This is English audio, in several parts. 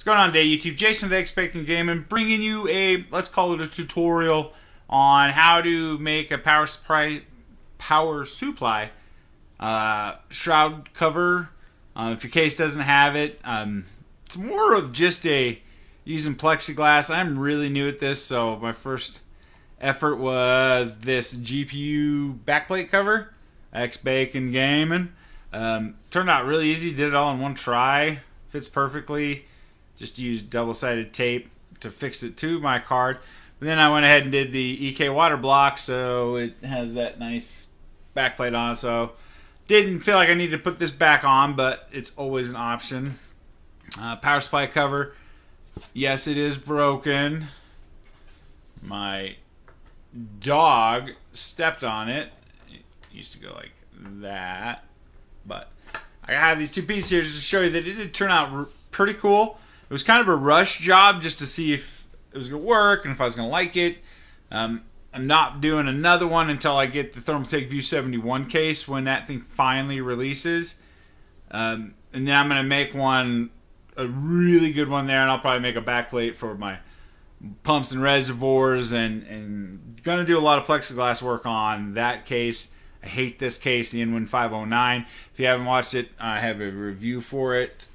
going on today, YouTube? Jason the X-Bacon Gaming, bringing you a, let's call it a tutorial on how to make a power supply shroud cover. If your case doesn't have it, it's more of just using plexiglass. I'm really new at this, so my first effort was this GPU backplate cover, X-Bacon Gaming. Turned out really easy. Did it all in one try. Fits perfectly. Just used double-sided tape to fix it to my card. But then I went ahead and did the EK water block, so it has that nice backplate on it. So didn't feel like I needed to put this back on, but it's always an option. Power supply cover. Yes, it is broken. My dog stepped on it. It used to go like that. But I have these two pieces here just to show you that it did turn out pretty cool. It was kind of a rush job just to see if it was going to work and if I was going to like it. I'm not doing another one until I get the Thermaltake View 71 case when that thing finally releases. And then I'm going to make a really good one there, and I'll probably make a backplate for my pumps and reservoirs, and going to do a lot of plexiglass work on that case. I hate this case, the Inwin 509. If you haven't watched it, I have a review for it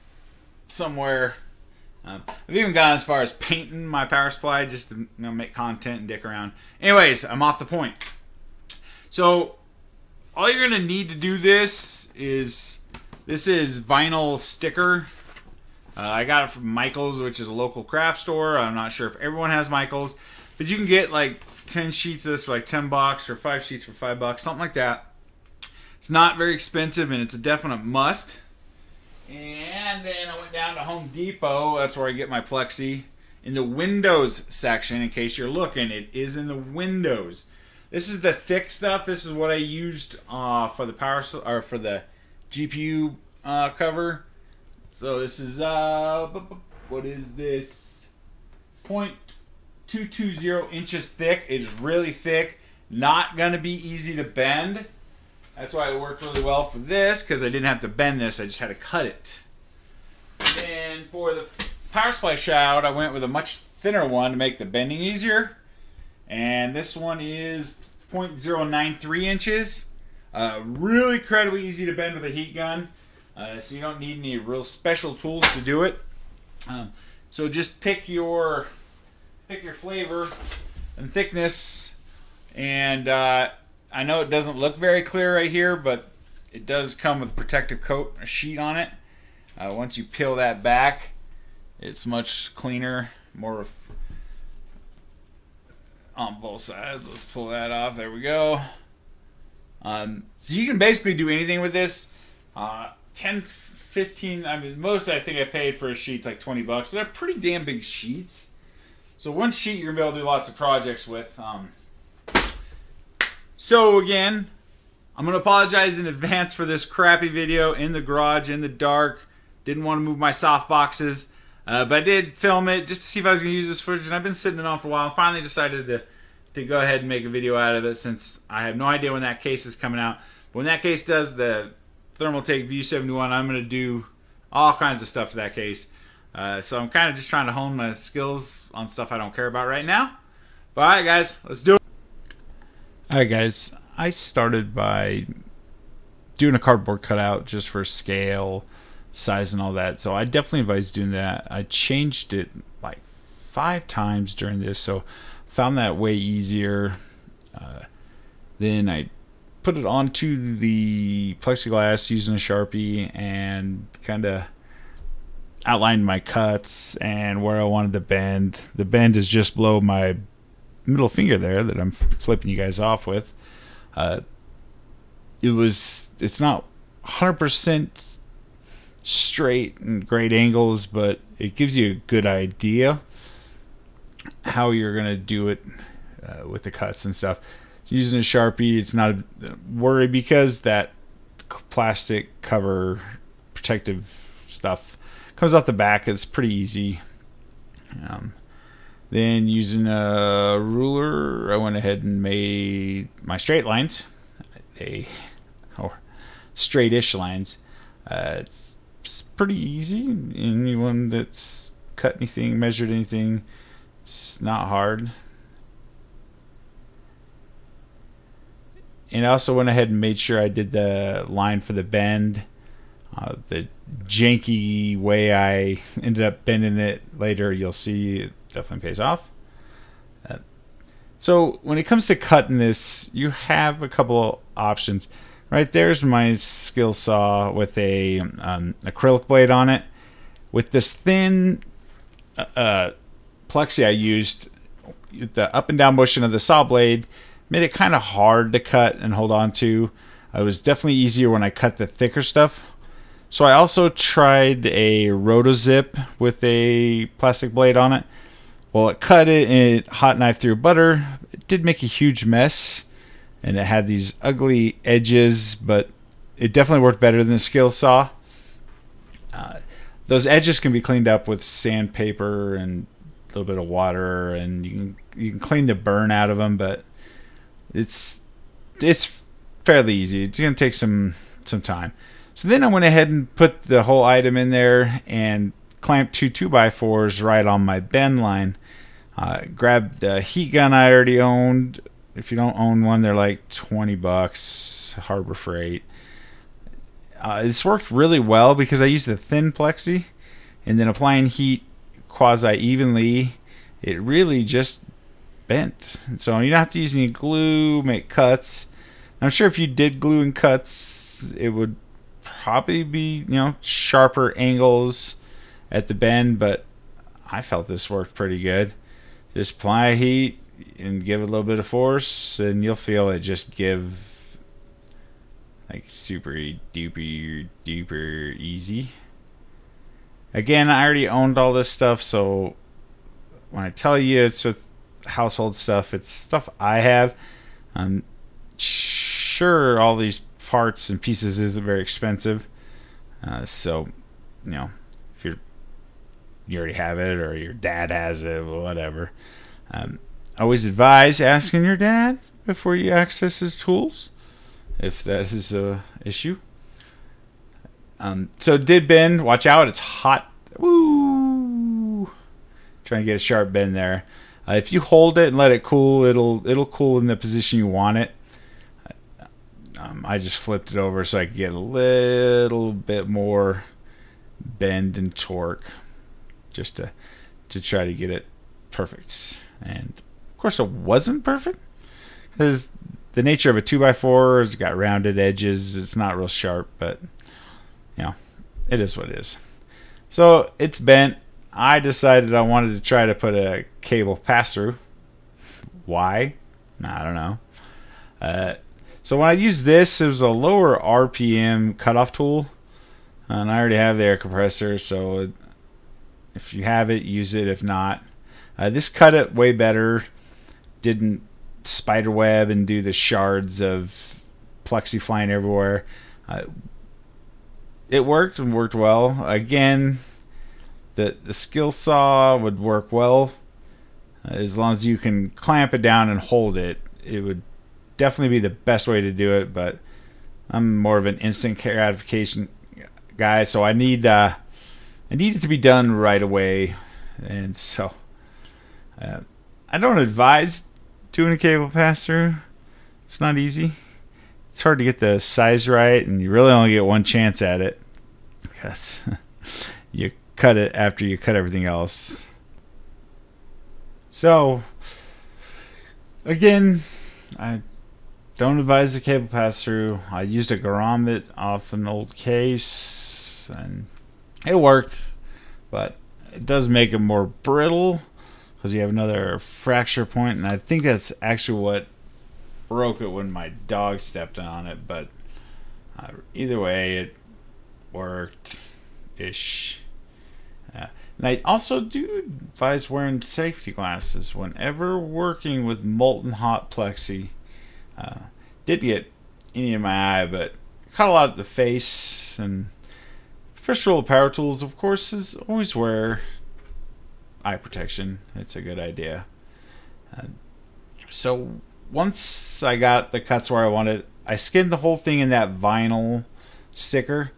somewhere. I've even gone as far as painting my power supply just to make content and dick around. Anyways, I'm off the point. So all you're going to need to do this is vinyl sticker. I got it from Michael's, which is a local craft store. I'm not sure if everyone has Michael's, but you can get like 10 sheets of this for like $10 or 5 sheets for $5, something like that. It's not very expensive, and it's a definite must. And then I went down to Home Depot. That's where I get my Plexi. In the Windows section, in case you're looking, it is in the Windows. This is the thick stuff. This is what I used for the GPU cover. So this is what is this? 0.220 inches thick. It's really thick. Not gonna be easy to bend. That's why it worked really well for this, because I didn't have to bend this. I just had to cut it. And for the power supply shroud, I went with a much thinner one to make the bending easier. And this one is 0.093 inches. Really incredibly easy to bend with a heat gun. So you don't need any real special tools to do it. So just pick your flavor and thickness. And I know it doesn't look very clear right here, but it does come with a protective coat, a sheet on it. Once you peel that back, it's much cleaner, more on both sides. Let's pull that off. There we go. So you can basically do anything with this. 10, 15, I mean, most I think I paid for a sheet's like $20, but they're pretty damn big sheets. So one sheet you're going to be able to do lots of projects with. So again, I'm going to apologize in advance for this crappy video in the garage, in the dark. Didn't want to move my soft boxes, but I did film it just to see if I was going to use this footage, and I've been sitting it on for a while. Finally decided to go ahead and make a video out of it, since I have no idea when that case is coming out. But when that case does, the Thermaltake View 71, I'm going to do all kinds of stuff to that case. So I'm kind of just trying to hone my skills on stuff I don't care about right now. But alright guys, let's do it. Alright guys, I started by doing a cardboard cutout just for scale, size, and all that. So I definitely advise doing that. I changed it like 5 times during this, so found that way easier. Then I put it onto the plexiglass using a Sharpie and kind of outlined my cuts and where I wanted to bend. The bend is just below my middle finger there that I'm flipping you guys off with. It's not 100% straight and great angles, but it gives you a good idea how you're gonna do it with the cuts and stuff. So using a Sharpie, it's not a worry because that plastic cover protective stuff comes off the back. It's pretty easy. Then using a ruler, I went ahead and made my straight lines, or straight-ish lines. It's pretty easy. Anyone that's cut anything, measured anything. It's not hard. And I also went ahead and made sure I did the line for the bend. The janky way I ended up bending it later, you'll see it definitely pays off. So when it comes to cutting this, you have a couple of options. Right there's my skill saw with a acrylic blade on it. With this thin Plexi I used, the up and down motion of the saw blade made it kind of hard to cut and hold on to. It was definitely easier when I cut the thicker stuff. So I also tried a rotozip with a plastic blade on it. Well, it cut it and it hot knife through butter. It did make a huge mess, and it had these ugly edges, but it definitely worked better than the skill saw. Those edges can be cleaned up with sandpaper and a little bit of water, and you can clean the burn out of them, but it's fairly easy. It's gonna take some time. So then I went ahead and put the whole item in there and clamped 2 2x4s right on my bend line. Grabbed the heat gun I already owned. If you don't own one, they're like $20, Harbor Freight. This worked really well because I used a thin Plexi, and then applying heat quasi evenly, it really just bent. So you don't have to use any glue, make cuts. I'm sure if you did glue and cuts, it would probably be, sharper angles at the bend, but I felt this worked pretty good. Just apply heat and give it a little bit of force, and you'll feel it just give like super duper easy. Again, I already owned all this stuff, so when I tell you it's with household stuff, it's stuff I have. I'm sure all these parts and pieces isn't very expensive, so if you already have it or your dad has it, whatever. Always advise asking your dad before you access his tools, if that is a issue. So it did bend. Watch out, it's hot. Woo! Trying to get a sharp bend there. If you hold it and let it cool, it'll cool in the position you want it. I just flipped it over so I could get a little bit more bend and torque, just to try to get it perfect. And of course it wasn't perfect, because the nature of a 2x4 has got rounded edges. It's not real sharp, but it is what it is. So it's bent. I decided I wanted to try to put a cable pass through. Why? I don't know. So when I used this, it was a lower RPM cutoff tool, and I already have the air compressor, so if you have it, use it. If not, this cut it way better. Didn't spider web and do the shards of Plexi flying everywhere. It worked and worked well. Again, the skill saw would work well as long as you can clamp it down and hold it. It would definitely be the best way to do it, but I'm more of an instant gratification guy, so I need it to be done right away. And so I don't advise doing a cable pass through. It's not easy. It's hard to get the size right, and you really only get one chance at it, because you cut it after you cut everything else. So again, I don't advise the cable pass through. I used a grommet off an old case, and it worked, but it does make it more brittle because you have another fracture point, and I think that's actually what broke it when my dog stepped on it. But either way, it worked ish. And I also do advise wearing safety glasses whenever working with molten hot Plexi. Did get any in my eye, but caught a lot of the face. And first rule of power tools, of course, is always wear eye protection. It's a good idea. So once I got the cuts where I wanted, I skinned the whole thing in that vinyl sticker,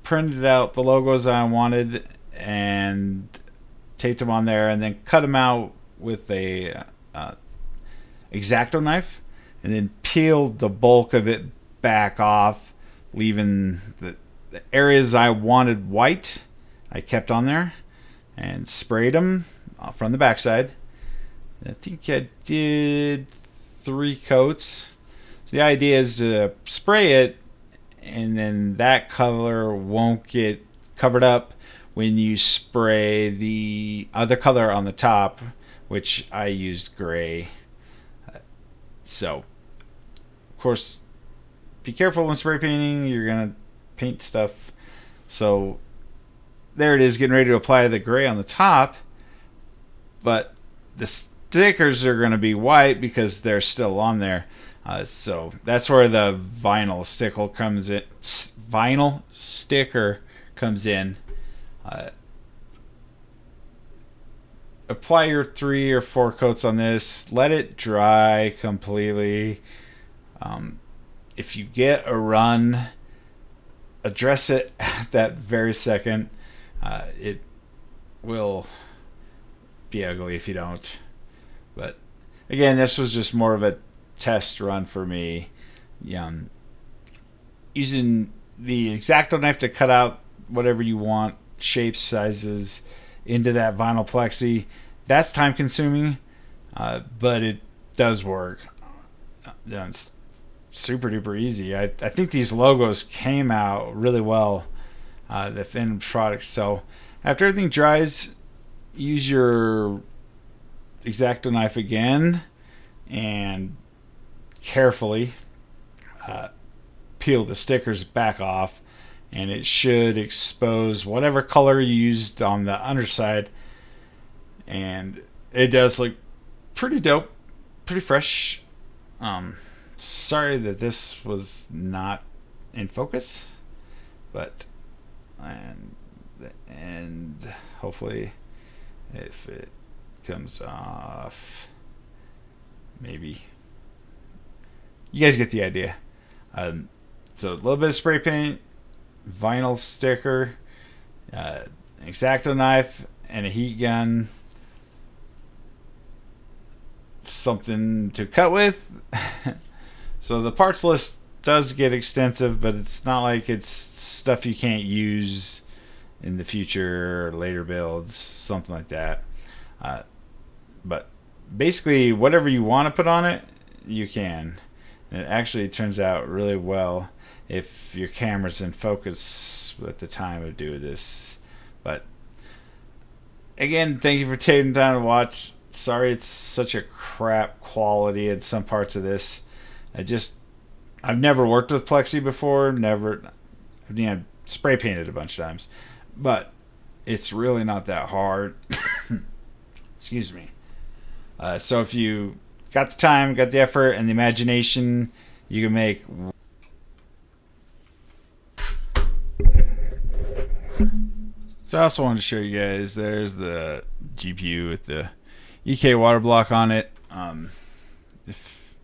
printed out the logos I wanted, and taped them on there, and then cut them out with a X-Acto knife, and then peeled the bulk of it back off, leaving the areas I wanted white. I kept on there and sprayed them from the backside. I think I did 3 coats. So the idea is to spray it, and then that color won't get covered up when you spray the other color on the top, which I used gray. So, of course, be careful when spray painting. You're gonna paint stuff. So there it is, getting ready to apply the gray on the top, but the stickers are going to be white because they're still on there. So that's where the vinyl sticker comes in. Vinyl sticker comes in. Apply your 3 or 4 coats on this. Let it dry completely. If you get a run, address it at that very second. It will be ugly if you don't. But again, this was just more of a test run for me. Using the X-Acto knife to cut out whatever you want, shapes, sizes, into that vinyl plexi. That's time consuming, but it does work. It's super duper easy. I think these logos came out really well, the finished product. So after everything dries, use your X-Acto knife again and carefully peel the stickers back off, and it should expose whatever color you used on the underside. And it does look pretty dope, pretty fresh. Sorry that this was not in focus, but and hopefully if it comes off, maybe you guys get the idea. So a little bit of spray paint, vinyl sticker, X-Acto knife, and a heat gun. Something to cut with. So the parts list does get extensive, but it's not like it's stuff you can't use in the future or later builds, something like that. But basically, whatever you want to put on it, you can. And it actually turns out really well if your camera's in focus at the time of doing this. But again, thank you for taking the time to watch. Sorry it's such a crap quality in some parts of this. I've never worked with Plexi before. I've spray painted a bunch of times, but it's really not that hard. Excuse me. So if you got the time, got the effort, and the imagination, you can make. So I also wanted to show you guys, there's the GPU with the EK water block on it. If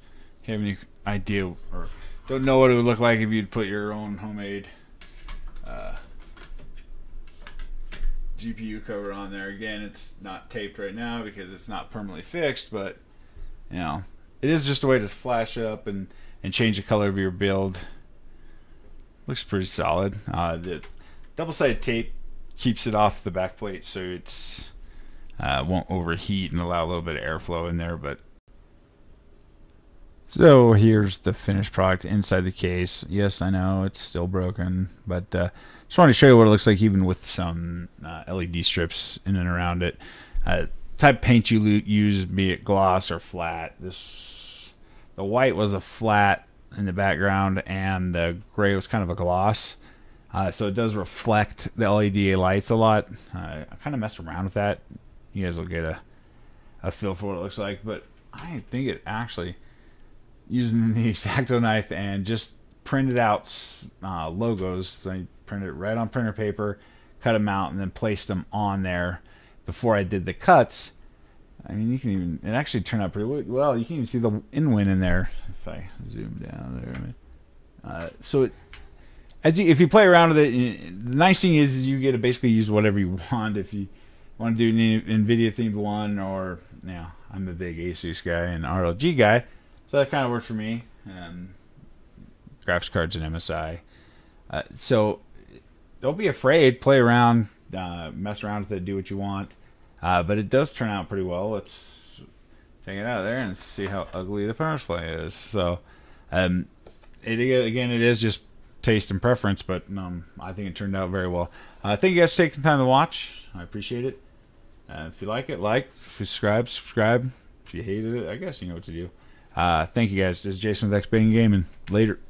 you have any idea or don't know what it would look like if you'd put your own homemade GPU cover on there. Again, it's not taped right now because it's not permanently fixed, but you know, it is just a way to flash up and change the color of your build. Looks pretty solid. The double-sided tape keeps it off the back plate, so it's won't overheat and allow a little bit of airflow in there. But so here's the finished product inside the case. Yes, I know it's still broken, but just wanted to show you what it looks like even with some LED strips in and around it. Type of paint you use, be it gloss or flat. The white was a flat in the background, and the gray was kind of a gloss. So it does reflect the LED lights a lot. I kind of messed around with that. You guys will get a feel for what it looks like. But I think it actually, using the X-Acto knife and just printed out logos. So I printed it right on printer paper, cut them out, and then placed them on there before I did the cuts. I mean, you can even, it actually turned out pretty well. You can even see the in-win in there if I zoom down there. So if you play around with it, the nice thing is you get to basically use whatever you want. If you want to do an NVIDIA themed one, or I'm a big Asus guy and RLG guy, so that kind of worked for me. Graphics cards and MSI. So don't be afraid. Play around, mess around with it, do what you want. But it does turn out pretty well. Let's take it out of there and see how ugly the power supply is. So, it is just taste and preference, but I think it turned out very well. Thank you guys for taking the time to watch. I appreciate it. If you like it, like. If you subscribe. If you hated it, I guess you know what to do. Thank you guys. This is Jason with X Gaming. Later.